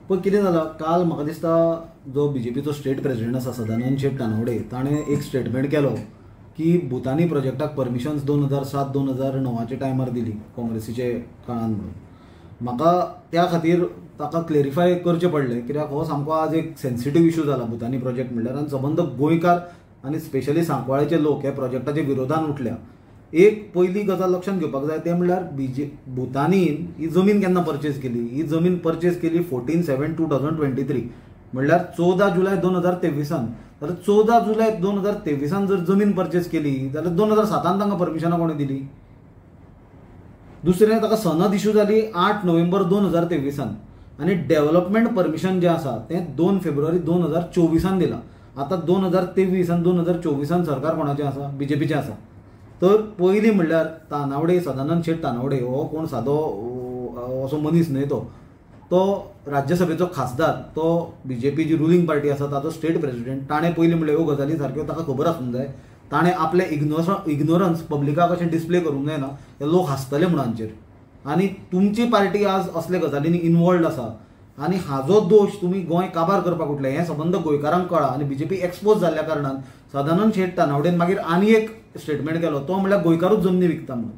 पण कितें जालां काल म्हाका दिसता जो बीजेपीचो स्टेट प्रेसिडेंट आसा सदानंद शेट तानावडे ताणें एक स्टेटमेंट केलो की भुतानी प्रोजेक्टाक परमिशन्स 2007-2009च्या टायमार दिली काँग्रेसीचे काळान म्हणून म्हाका त्या खातीर ताका क्लेरिफाय करचें पडलें कित्याक हो सामको आज एक सेन्सिटीव इशू जाला भुतानी प्रोजेक्ट म्हणल्यार आनी सबंद गोंयकार आनी स्पेशली सांकवाळेचे लोक ह्या प्रोजेक्टाच्या विरोधान उठल्या. एक पयली गजाल लक्षात घेवपाक जाय तें म्हणल्यार भुतानीन ही जमीन केन्ना परचेज केली. ही जमीन परचेज केली 14/7/2023 म्हणल्यार 14 जुलय 2023. जाल्यार 14 जुलय 2023 जर जमीन परचेज केली जाल्यार 2007 तांकां परमिशनां कोणी दिली. दुसरें ताका सनद इश्यू जाली 8 नोव्हेंबर 2023 आनी डेव्हलपमेंट परमिशन जें आसा तें 2 फेब्रुवारी 2024 दिलां. आतां 2023 आनी 2024 सरकार कोणाचें आसा? बीजेपीचें आसा. तर पयलीं म्हणल्यार तानावडे सदानंद शेट तानावडे हो कोण सादो असो मनीस न्हय. तो राज्यसभेचो खासदार, तो बीजेपी जी रुलींग पार्टी आसा ताचो स्टेट प्रेसिडेंट. ताणें पयलीं म्हणल्यार ह्यो गजाली सारक्यो ताका खबर आसूंक जाय. ताणें आपलें इग्नोरन्स पब्लिकाक अशें डिस्प्ले करूंक जायना. हे लोक हांसतले म्हणून हांचेर. आनी तुमची पार्टी आज असले गजालींनी इनवॉल्ड आसा आनी हाजो दोश तुमी गोंय काबार करपाक उठले हें सबंद गोंयकारांक कळ्ळां. आनी बीजेपी एक्सपोज जाल्ल्या कारणान सदानंद शेट तानावडेन मागीर आनी एक स्टेटमेंट केलो तो म्हणल्यार गोंयकारूच जमनी विकता म्हणून.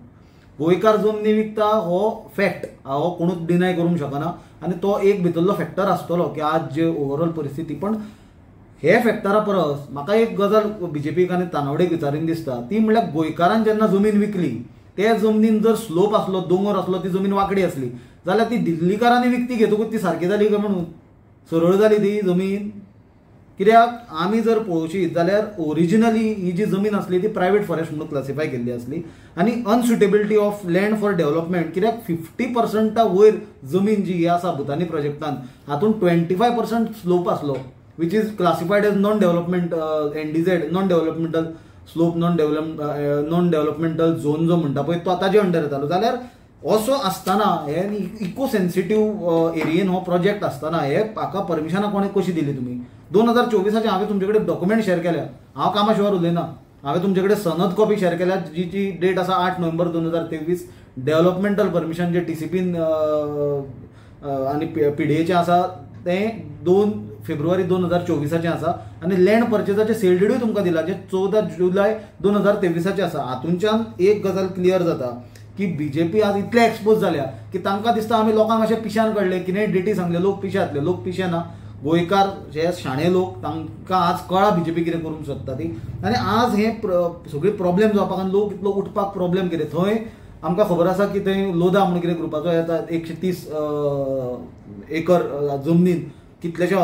गोंयकार जमनी विकता हो फॅक्ट हो कोणूच डिनाय करूंक शकना आनी तो एक भितरलो फॅक्टर आसतलो की आज जे ओवरऑल परिस्थिती. पण हे फॅक्टरा परस म्हाका एक गजाल बीजेपीक आनी तानावडेक विचारीन दिसता ती म्हणल्यार गोंयकारान जेन्ना जमीन विकली त्या जमनीन जर स्लोप आसलो, दोंगर आसलो, ती जमीन वांकडी आसली जाल्यार ती दिल्लीकारांनी विकती घेतकूच ती सारकी जाली काय म्हणून? सरळ जाली ती जमीन? कित्याक आमी जर पळोवशीत जाल्यार ओरिजिनली ही जी जमीन आसली ती प्रायवेट फॉरेस्ट म्हणून क्लासिफाय केल्ली आसली आनी अनसुटेबिलिटी ऑफ लँड फॉर डेव्हलपमेंट कित्याक 50% वयर जमीन जी ही आसा भुतानी प्रोजेक्टान हातून 25% स्लोप आसलो which is classified as non development NDZ non developmental slope non developmental zone जो म्हणटा पळय तो ताजे अंडर येतालो. जाल्यार असो आसतना हे इको सेन्सिटीव एरियेन हो प्रोजेक्ट आसतना हे हाका परमिशनां कोणी कशी दिली तुमी? 2024 हांवें तुमचे कडेन डॉक्युमेंट शेअर केल्या. हांव कामा शिवाय उलयना. हांवें तुमचे कडेन सनद कॉपी शेअर केल्या जी डेट आसा 8 नोव्हेंबर 2023. डेव्हलपमेंटल परमिशन जे TCPन आनी PDAचें आसा तें 2 फेब्रुवारी 2024 आसा आनी लँड परचेजाचे सेल डेटूय तुमकां दिला जे 14 जुलय 2023 आसा. हातूंच्यान एक गजाल क्लियर जाता की बीजेपी आज इतले एक्सपोज जाल्या की तांकां दिसता आमी लोकांक अशें पिश्यान काडले कितेंय डेटी सांगले लोक पिश्यातले. लोक पिशे ना. गोंयकार जे शाणे लोक तांकां आज कळ्ळा बीजेपी कितें करूंक सोदता ती. आनी आज हे सगळे प्रॉब्लेम जावपाक आनी लोक इतलो उठपाक प्रॉब्लेम कितें? थंय आमकां खबर आसा की थंय लोधा म्हणून कितें ग्रुपाचो येता 130 एकर जमनीन कितलेशे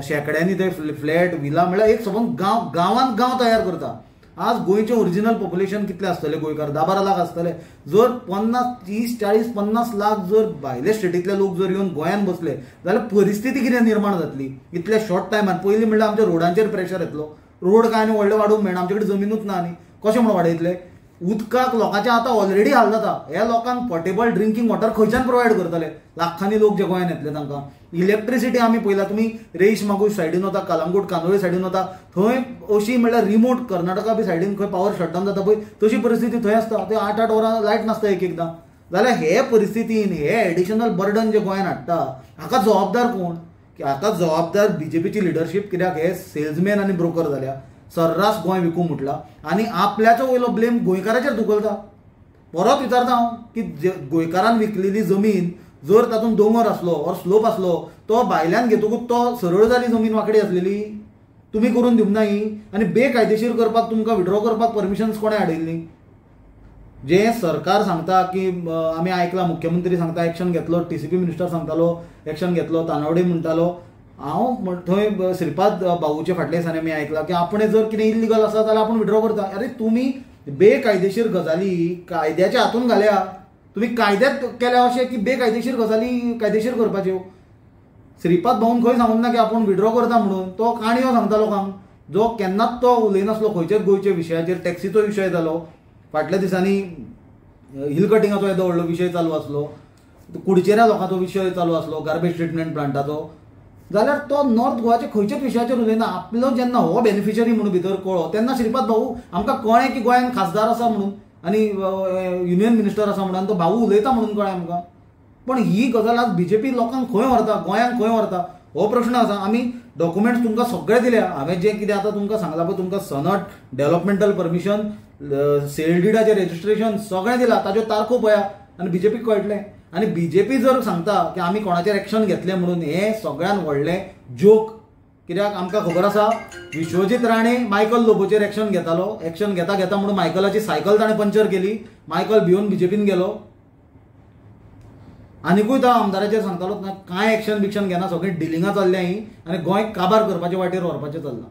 शेकड्यांनी थंय फ्लॅट विला म्हणल्यार एक सबंद गांवांत गांव तयार करता. आज गोंयचें ओरिजिनल पॉप्युलेशन कितले आसतले गोंयकार? 10-12 लाख आसतले. जर 50, 30, 40, 50 लाख जर भायले स्टेटींतले लोक जर येवन गोंयांत बसले जाल्यार परिस्थिती कितें निर्माण जातली इतल्या शॉर्ट टायमान? पयलीं म्हणल्यार आमच्या रोडांचेर प्रेशर येतलो. रोड काय आनी व्हडले वाडोवंक मेळना. आमचे कडेन जमीनूच ना आनी कशें म्हणून वाडयतले? उदकाक लोकांचे आतां ऑलरेडी हाल जाता. ह्या लोकांक पोर्टेबल ड्रिंकींग वॉटर खंयच्यान प्रोवायड करतले? लाखांनी लोक जे गोंयांत येतले तांकां. इलेक्ट्रिसिटी आमी पळयला तुमी रेईश मागूश सायडीन वता, कलंगूट कांदोळे सायडीन वता थंय अशी म्हणल्यार रिमोट कर्नाटका बी सायडीन खंय पावर शटडावन जाता पळय तशी परिस्थिती थंय आसता. ते 8-8 वरां लायट नासता एकदां. जाल्यार हे परिस्थितीन हे एडिशनल बर्डन जे गोंयांत हाडटा हाका जबाबदार कोण? हाका जबाबदार बीजेपीची लिडरशीप. कित्याक हे सेल्समॅन आनी ब्रोकर जाल्या. सर्रास गोंय विकूंक म्हटला आनी आपल्याचो वयलो ब्लेम गोंयकाराचेर धुकलता. परत विचारता हांव की गोंयकारान विकलेली जमीन जर तातूंत दोंगर आसलो ऑर स्लोप आसलो तो भायल्यान घेतकूच तो सरळ जाली जमीन वांकडी आसलेली तुमी करून दिवंक ना ही? आनी बेकायदेशीर करपाक तुमकां विड्रॉ करपाक परमिशन्स कोणें हाडिल्ली? जे सरकार सांगता की आमी आयकलां मुख्यमंत्री सांगता एक्शन घेतलो, TCP मिनिस्टर सांगतालो एक्शन घेतलो, तानावडे म्हणटालो. हांव थंय श्रीपाद बाबूचे फाटले दिसांनी आमी आयकलां की आपणे जर कितें इल्लिगल आसा जाल्यार आपूण विड्रॉ करता. अरे तुमी बेकायदेशीर गजाली कायद्याच्या हातून घाल्या. तुमी कायद्यात केल्या अशें की बेकायदेशीर गजाली कायदेशीर करपाच्यो. श्रीपाद भाऊन खंय सांगूंक ना की आपूण विड्रॉ करता म्हणून. तो काणयो सांगता लोकांक जो केन्नाच तो उलयनासलो खंयच्याच गोंयच्या विशयाचेर. टॅक्सीचो विशय जालो फाटल्या दिसांनी, हिल कटिंगाचो येदो व्हडलो विशय चालू आसलो, कुडचेऱ्या लोकांचो विशय चालू आसलो, गार्बेज ट्रिटमेंट प्लांटाचो. जाल्यार तो नॉर्थ गोवाच्या खंयच्याच विशयाचेर उलयना. आपलो जेन्ना हो बेनिफिशरी म्हणून भितर कळ्ळो तेन्ना श्रीपाद भाऊ आमकां कळ्ळें की गोंयांत खासदार आसा म्हणून आनी युनियन मिनिस्टर आसा म्हणून तो भाऊ उलयता म्हणून कळ्ळें आमकां. पण ही गजाल आज बीजेपी लोकांक खंय व्हरता, गोंयांक खंय व्हरता हो प्रश्न आसा. आमी डॉक्युमेंट्स तुमकां सगळे दिल्या. हांवें जे कितें आतां तुमकां सांगलां पळय, तुमकां सनद, डेव्हलपमेंटल परमिशन, सेल डिडाचें रेजिस्ट्रेशन सगळें दिलां. ताज्यो तारखो पळया आनी बीजेपीक कळटलें. आनी बीजेपी जर सांगता की आमी कोणाचेर एक्शन घेतलें म्हणून, हें सगळ्यान व्हडलें जोक. कित्याक आमकां खबर आसा विश्वजीत राणे मायकल लोबोचेर एक्शन घेतालो. एक्शन घेता घेता म्हणून मायकलाची सायकल ताणें पंक्चर केली. मायकल भिवन बीजेपीन गेलो. आनिकूय तो आमदाराचेर सांगतालो कांय एक्शन बिक्शन घेना, सगळीं डिलिंगां चल्ल्या ही आनी गोंय काबार करपाचे वाटेर व्हरपाचें चल्लां.